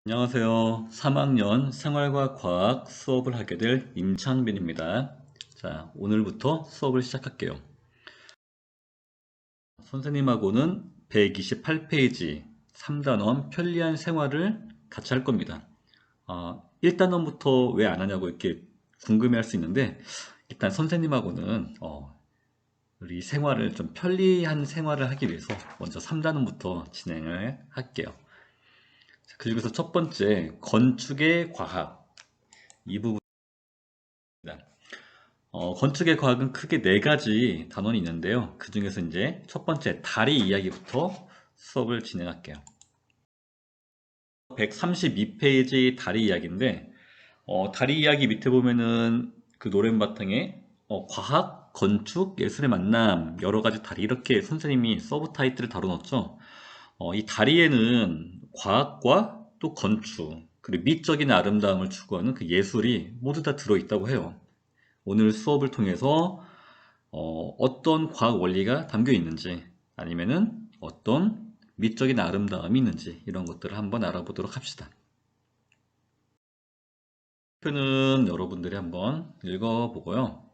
안녕하세요. 3학년 생활과 과학 수업을 하게 될 임창빈입니다. 자, 오늘부터 수업을 시작할게요. 선생님하고는 128페이지 3단원 편리한 생활을 같이 할 겁니다. 1단원부터 왜 안 하냐고 이렇게 궁금해할 수 있는데, 일단 선생님하고는 우리 생활을 좀 편리한 생활을 하기 위해서 먼저 3단원부터 진행을 할게요. 자, 그중에서 첫 번째 건축의 과학 이 부분. 건축의 과학은 크게 네 가지 단원이 있는데요. 그 중에서 이제 첫 번째 다리 이야기부터 수업을 진행할게요. 132페이지 다리 이야기인데, 다리 이야기 밑에 보면은 그 노래 바탕에 과학, 건축, 예술의 만남, 여러 가지 다리 이렇게 선생님이 서브 타이틀을 다뤄놨죠. 이 다리에는 과학과 또 건축, 그리고 미적인 아름다움을 추구하는 그 예술이 모두 다 들어있다고 해요. 오늘 수업을 통해서 어떤 과학 원리가 담겨 있는지 아니면은 어떤 미적인 아름다움이 있는지 이런 것들을 한번 알아보도록 합시다. 표는 여러분들이 한번 읽어보고요.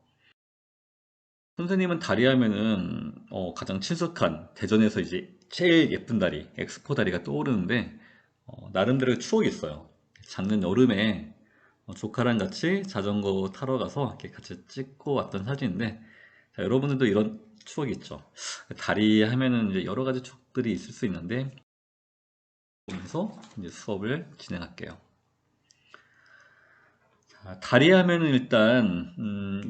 선생님은 다리 하면은 가장 친숙한 대전에서 이제 제일 예쁜 다리, 엑스포 다리가 떠오르는데 나름대로 추억이 있어요. 작년 여름에 조카랑 같이 자전거 타러 가서 이렇게 같이 찍고 왔던 사진인데, 자, 여러분들도 이런 추억이 있죠. 다리 하면은 이제 여러 가지 추억들이 있을 수 있는데, 보면서 이제 수업을 진행할게요. 자, 다리 하면은 일단,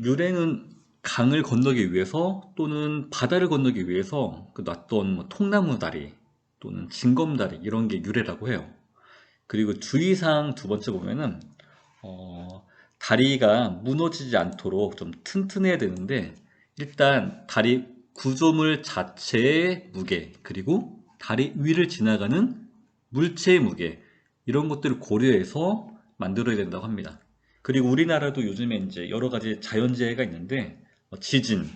유래는 강을 건너기 위해서 또는 바다를 건너기 위해서 그 놨던 뭐 통나무 다리 또는 징검다리 이런 게 유래라고 해요. 그리고 주의사항 두 번째 보면은 다리가 무너지지 않도록 좀 튼튼해야 되는데, 일단 다리 구조물 자체의 무게, 그리고 다리 위를 지나가는 물체의 무게, 이런 것들을 고려해서 만들어야 된다고 합니다. 그리고 우리나라도 요즘에 이제 여러 가지 자연재해가 있는데, 지진,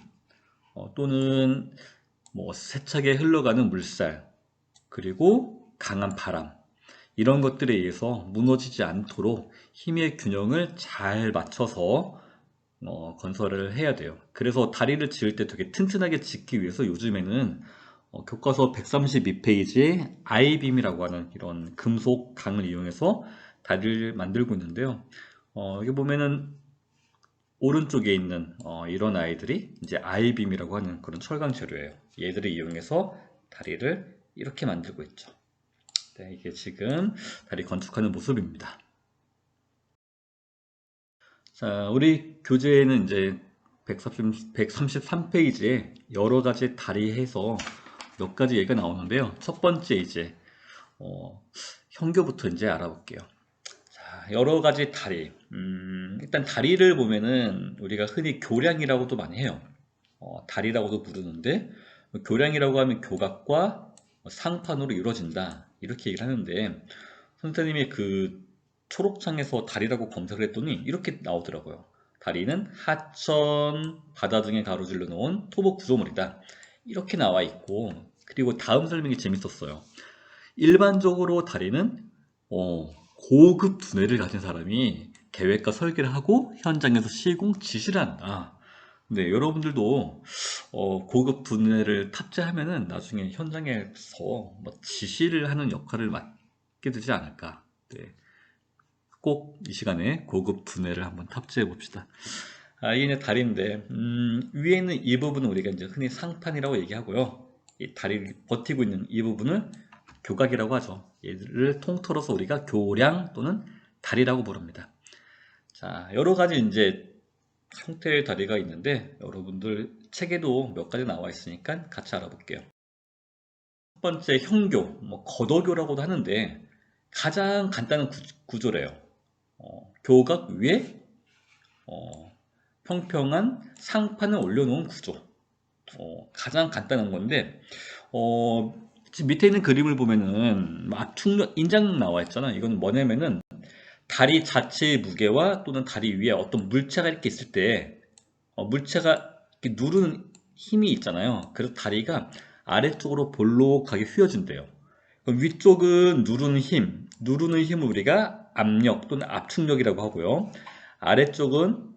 또는 뭐 세차게 흘러가는 물살, 그리고 강한 바람, 이런 것들에 의해서 무너지지 않도록 힘의 균형을 잘 맞춰서 건설을 해야 돼요. 그래서 다리를 지을 때 되게 튼튼하게 짓기 위해서 요즘에는 교과서 132페이지에 아이빔이라고 하는 이런 금속 강을 이용해서 다리를 만들고 있는데요. 여기 보면은 오른쪽에 있는 이런 아이들이 이제 아이빔이라고 하는 그런 철강 재료예요. 얘들을 이용해서 다리를 이렇게 만들고 있죠. 네, 이게 지금 다리 건축하는 모습입니다. 자, 우리 교재에는 이제 133페이지에 여러 가지 다리 해서 몇 가지 얘기가 나오는데요. 첫 번째 이제 형교부터 이제 알아볼게요. 자, 여러 가지 다리. 일단 다리를 보면은 우리가 흔히 교량이라고도 많이 해요. 다리라고도 부르는데, 교량이라고 하면 교각과 상판으로 이루어진다 이렇게 얘기를 하는데, 선생님이 그 초록창에서 다리라고 검색을 했더니 이렇게 나오더라고요. 다리는 하천, 바다 등에 가로질러 놓은 토목 구조물이다. 이렇게 나와 있고, 그리고 다음 설명이 재밌었어요. 일반적으로 다리는 고급 두뇌를 가진 사람이 계획과 설계를 하고 현장에서 시공 지시를 한다. 네, 여러분들도 고급 두뇌를 탑재하면은 나중에 현장에서 뭐 지시를 하는 역할을 맡게 되지 않을까. 네, 꼭 이 시간에 고급 두뇌를 한번 탑재해 봅시다. 이게 다리인데, 위에는 이 부분은 우리가 이제 흔히 상판이라고 얘기하고요. 이 다리를 버티고 있는 이 부분을 교각이라고 하죠. 얘를 통틀어서 우리가 교량 또는 다리라고 부릅니다. 자, 여러 가지 이제 형태의 다리가 있는데 여러분들 책에도 몇 가지 나와 있으니까 같이 알아볼게요. 첫 번째 형교, 뭐 거도교라고도 하는데 가장 간단한 구조래요. 교각 위에 어, 평평한 상판을 올려놓은 구조. 가장 간단한 건데 어, 지금 밑에 있는 그림을 보면은 막 인장 나와 있잖아. 이건 뭐냐면은 다리 자체의 무게와 또는 다리 위에 어떤 물체가 이렇게 있을 때 물체가 이렇게 누르는 힘이 있잖아요. 그래서 다리가 아래쪽으로 볼록하게 휘어진대요. 그럼 위쪽은 누르는 힘, 누르는 힘을 우리가 압력 또는 압축력이라고 하고요. 아래쪽은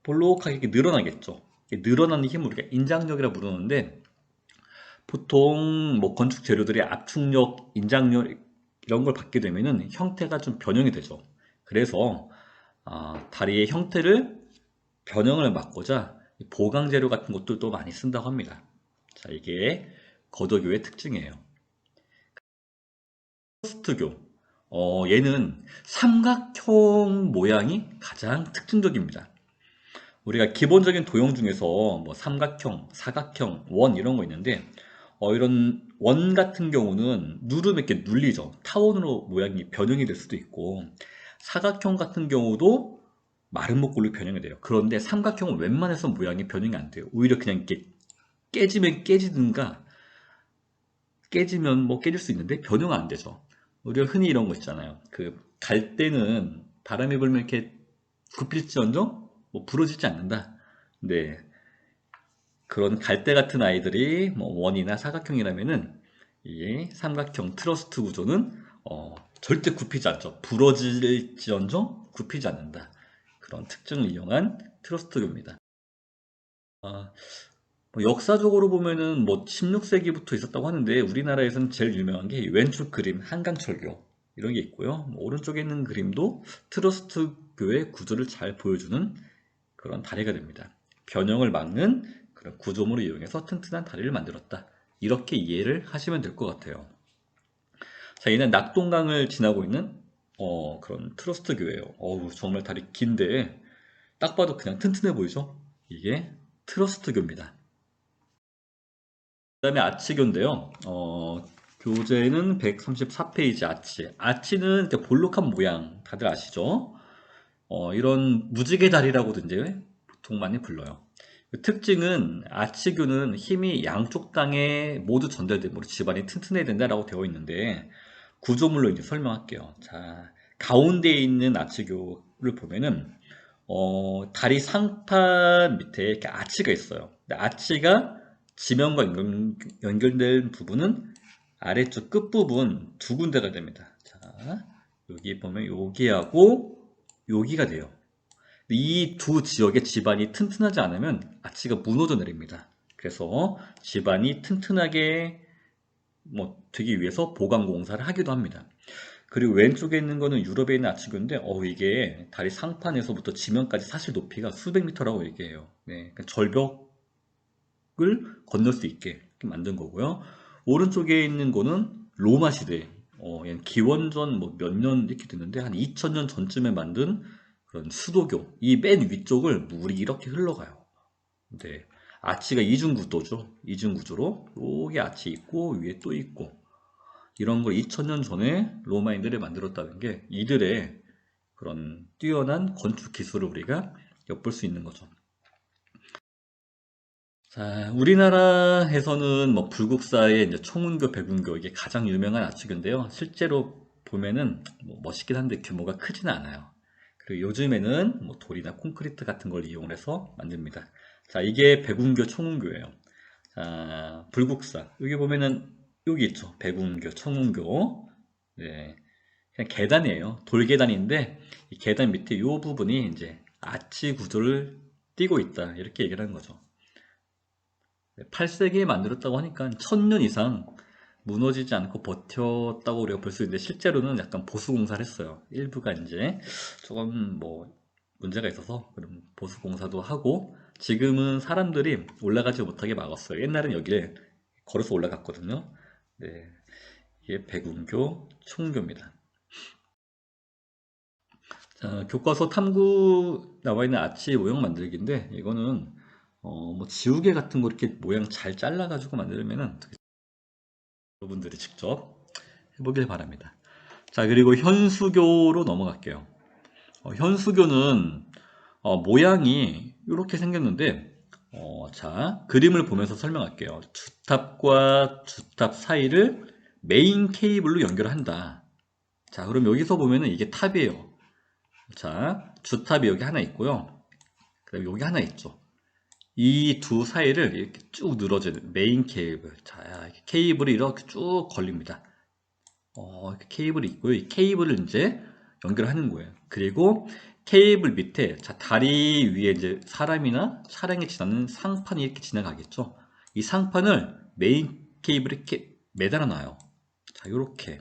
볼록하게 이렇게 늘어나겠죠. 이렇게 늘어나는 힘을 우리가 인장력이라고 부르는데, 보통 뭐 건축 재료들이 압축력, 인장력 이런 걸 받게 되면은 형태가 좀 변형이 되죠. 그래서 다리의 형태를 변형을 막고자 보강 재료 같은 것들도 많이 쓴다고 합니다. 자, 이게 거도교의 특징이에요. 트러스트교. 얘는 삼각형 모양이 가장 특징적입니다. 우리가 기본적인 도형 중에서 뭐 삼각형, 사각형, 원 이런 거 있는데, 이런 원 같은 경우는 누르면 이렇게 눌리죠. 타원으로 모양이 변형이 될 수도 있고, 사각형 같은 경우도 마른 목골로 변형이 돼요. 그런데 삼각형은 웬만해서 모양이 변형이 안 돼요. 오히려 그냥 이렇게 깨지면 깨지든가, 깨지면 뭐 깨질 수 있는데 변형은 안 되죠. 우리가 흔히 이런 거 있잖아요. 그 갈대는 바람이 불면 이렇게 굽힐지언정 뭐 부러지지 않는다. 네, 그런 갈대 같은 아이들이 뭐 원이나 사각형이라면은 이 삼각형 트러스트 구조는 절대 굽히지 않죠. 부러질지언정 굽히지 않는다. 그런 특징을 이용한 트러스트교입니다. 뭐 역사적으로 보면은 뭐 16세기부터 있었다고 하는데, 우리나라에서는 제일 유명한 게 왼쪽 그림 한강철교 이런 게 있고요. 뭐 오른쪽에 있는 그림도 트러스트교의 구조를 잘 보여주는 그런 다리가 됩니다. 변형을 막는 그런 구조물을 이용해서 튼튼한 다리를 만들었다. 이렇게 이해를 하시면 될 것 같아요. 자, 얘는 낙동강을 지나고 있는 그런 트러스트교예요. 정말 다리 긴데 딱 봐도 그냥 튼튼해 보이죠? 이게 트러스트교입니다. 그 다음에 아치교인데요. 교재는 134페이지 아치. 아치는 이렇게 볼록한 모양, 다들 아시죠? 이런 무지개 다리라고도 이제 보통 많이 불러요. 그 특징은 아치교는 힘이 양쪽 땅에 모두 전달되므로 집안이 튼튼해야 된다라고 되어 있는데, 구조물로 이제 설명할게요. 자, 가운데에 있는 아치교를 보면은 다리 상판 밑에 이렇게 아치가 있어요. 근데 아치가 지면과 연결된 부분은 아래쪽 끝부분 두 군데가 됩니다. 자, 여기 보면 여기하고 여기가 돼요. 이 두 지역의 집안이 튼튼하지 않으면 아치가 무너져 내립니다. 그래서 집안이 튼튼하게 뭐 되기 위해서 보강 공사를 하기도 합니다. 그리고 왼쪽에 있는 거는 유럽에 있는 아치교인데, 이게 다리 상판에서부터 지면까지 사실 높이가 수백 미터라고 얘기해요. 네, 그러니까 절벽을 건널 수 있게 만든 거고요. 오른쪽에 있는 거는 로마 시대, 얘는 기원전 뭐 몇 년 이렇게 됐는데 한 2000년 전쯤에 만든 그런 수도교. 이 맨 위쪽을 물이 이렇게 흘러가요. 네, 아치가 이중 구도죠. 이중 구조로 여기 아치 있고 위에 또 있고, 이런 걸 2000년 전에 로마인들이 만들었다는 게 이들의 그런 뛰어난 건축 기술을 우리가 엿볼 수 있는 거죠. 자, 우리나라에서는 뭐 불국사의 이제 총은교, 백운교 이게 가장 유명한 아치교인데요. 실제로 보면은 뭐 멋있긴 한데 규모가 크지는 않아요. 그리고 요즘에는 뭐 돌이나 콘크리트 같은 걸 이용해서 만듭니다. 자, 이게 백운교, 총은교예요. 자, 불국사. 여기 보면은 여기 있죠. 백운교, 청운교. 네. 그냥 계단이에요. 돌계단인데 이 계단 밑에 이 부분이 이제 아치 구조를 띠고 있다. 이렇게 얘기를 하는 거죠. 8세기에 만들었다고 하니까 1000년 이상 무너지지 않고 버텼다고 우리가 볼 수 있는데, 실제로는 약간 보수 공사를 했어요. 일부가 이제 조금 뭐 문제가 있어서 그럼 보수 공사도 하고, 지금은 사람들이 올라가지 못하게 막았어요. 옛날엔 여기를 걸어서 올라갔거든요. 네, 이게 백운교, 총교입니다. 자, 교과서 탐구 나와 있는 아치 모형 만들기인데, 이거는 뭐 지우개 같은 거 이렇게 모양 잘 잘라가지고 만들면은 여러분들이 직접 해보길 바랍니다. 자, 그리고 현수교로 넘어갈게요. 현수교는 모양이 이렇게 생겼는데, 자, 그림을 보면서 설명할게요. 주탑과 주탑 사이를 메인 케이블로 연결한다. 자, 그럼 여기서 보면은 이게 탑이에요. 자, 주탑이 여기 하나 있고요. 그다음에 여기 하나 있죠. 이 두 사이를 이렇게 쭉 늘어지는 메인 케이블. 자, 케이블이 이렇게 쭉 걸립니다. 이렇게 케이블이 있고요. 이 케이블을 이제 연결하는 거예요. 그리고 케이블 밑에, 자, 다리 위에 이제 사람이나 차량이 지나는 상판이 이렇게 지나가겠죠. 이 상판을 메인 케이블에 이렇게 매달아 놔요. 자, 이렇게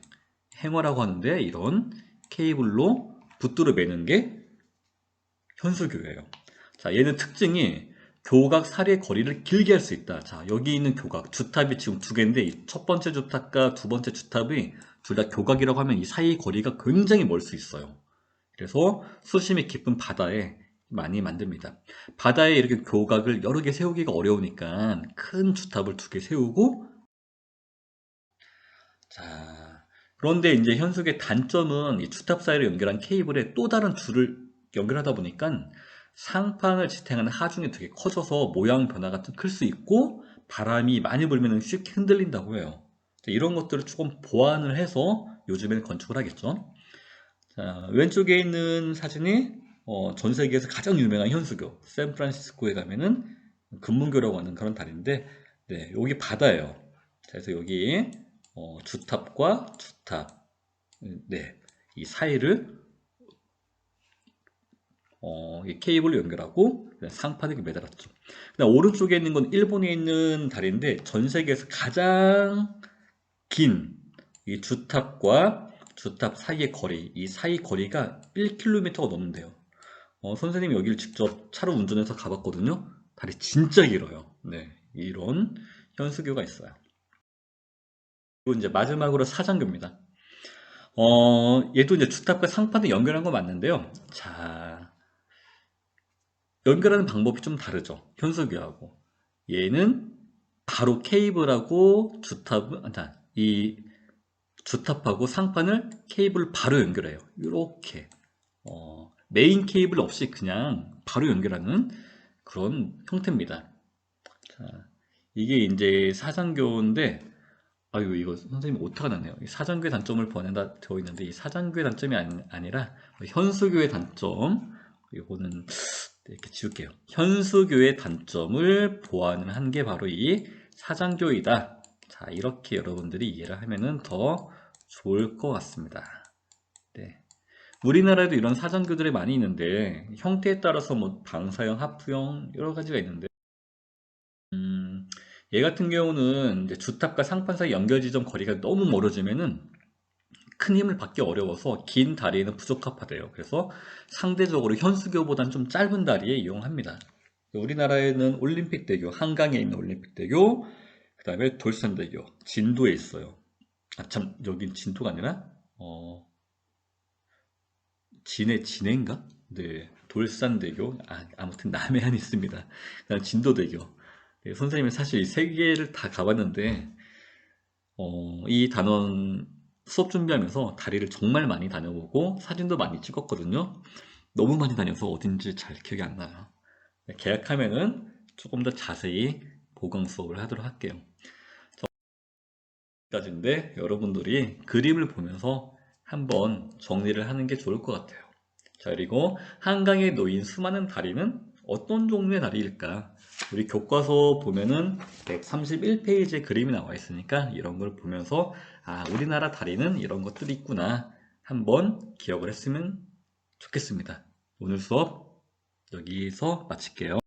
행어라고 하는데, 이런 케이블로 붙들어 매는 게 현수교예요. 자, 얘는 특징이 교각 사이의 거리를 길게 할 수 있다. 자, 여기 있는 교각, 주탑이 지금 두 개인데, 첫 번째 주탑과 두 번째 주탑이 둘 다 교각이라고 하면 이 사이 거리가 굉장히 멀 수 있어요. 그래서 수심이 깊은 바다에 많이 만듭니다. 바다에 이렇게 교각을 여러 개 세우기가 어려우니까 큰 주탑을 두 개 세우고, 자, 그런데 이제 현숙의 단점은 이 주탑 사이를 연결한 케이블에 또 다른 줄을 연결하다 보니까 상판을 지탱하는 하중이 되게 커져서 모양 변화가 좀 클 수 있고 바람이 많이 불면 쉽게 흔들린다고 해요. 이런 것들을 조금 보완을 해서 요즘에는 건축을 하겠죠. 자, 왼쪽에 있는 사진이 전 세계에서 가장 유명한 현수교, 샌프란시스코에 가면은 금문교라고 하는 그런 다리인데, 네, 여기 바다예요. 자, 그래서 여기 주탑과 주탑, 네, 이 사이를 이 케이블로 연결하고 상판에 매달았죠. 그다음 오른쪽에 있는 건 일본에 있는 다리인데 전 세계에서 가장 긴 이 주탑과 주탑 사이의 거리, 이 사이 거리가 1km가 넘는데요. 선생님이 여기를 직접 차로 운전해서 가봤거든요. 다리 진짜 길어요. 네, 이런 현수교가 있어요. 그리고 이제 마지막으로 사장교입니다. 얘도 이제 주탑과 상판을 연결한 거 맞는데요. 자, 연결하는 방법이 좀 다르죠. 현수교하고. 얘는 바로 케이블하고 이 주탑하고 상판을 케이블 바로 연결해요. 이렇게 메인 케이블 없이 그냥 바로 연결하는 그런 형태입니다. 자, 이게 이제 사장교인데, 아유, 이거 선생님 오타가 났네요. 이 사장교의 단점을 보완한다 되어 있는데, 이 사장교의 단점이 아니라 현수교의 단점, 이거는 이렇게 지울게요. 현수교의 단점을 보완을 한 게 바로 이 사장교이다. 자, 이렇게 여러분들이 이해를 하면은 더 좋을 것 같습니다. 네. 우리나라에도 이런 사장교들이 많이 있는데 형태에 따라서 뭐 방사형, 하프형 여러 가지가 있는데 얘 같은 경우는 이제 주탑과 상판 사이 연결 지점 거리가 너무 멀어지면은 큰 힘을 받기 어려워서 긴 다리에는 부적합하대요. 그래서 상대적으로 현수교보다는 좀 짧은 다리에 이용합니다. 우리나라에는 올림픽대교, 한강에 있는 올림픽대교, 그 다음에 돌산대교, 진도에 있어요. 아, 참, 여긴 진도가 아니라, 진해인가? 네, 돌산대교, 아무튼 남해안에 있습니다. 그다음 진도대교. 네, 선생님이 사실 이 세 개를 다 가봤는데, 이 단원 수업 준비하면서 다리를 정말 많이 다녀보고 사진도 많이 찍었거든요. 너무 많이 다녀서 어딘지 잘 기억이 안 나요. 네, 계약하면은 조금 더 자세히 보강 수업을 하도록 할게요. 까지인데 여러분들이 그림을 보면서 한번 정리를 하는 게 좋을 것 같아요. 자, 그리고 한강에 놓인 수많은 다리는 어떤 종류의 다리일까? 우리 교과서 보면은 131페이지에 그림이 나와 있으니까 이런 걸 보면서 우리나라 다리는 이런 것들이 있구나 한번 기억을 했으면 좋겠습니다. 오늘 수업 여기서 마칠게요.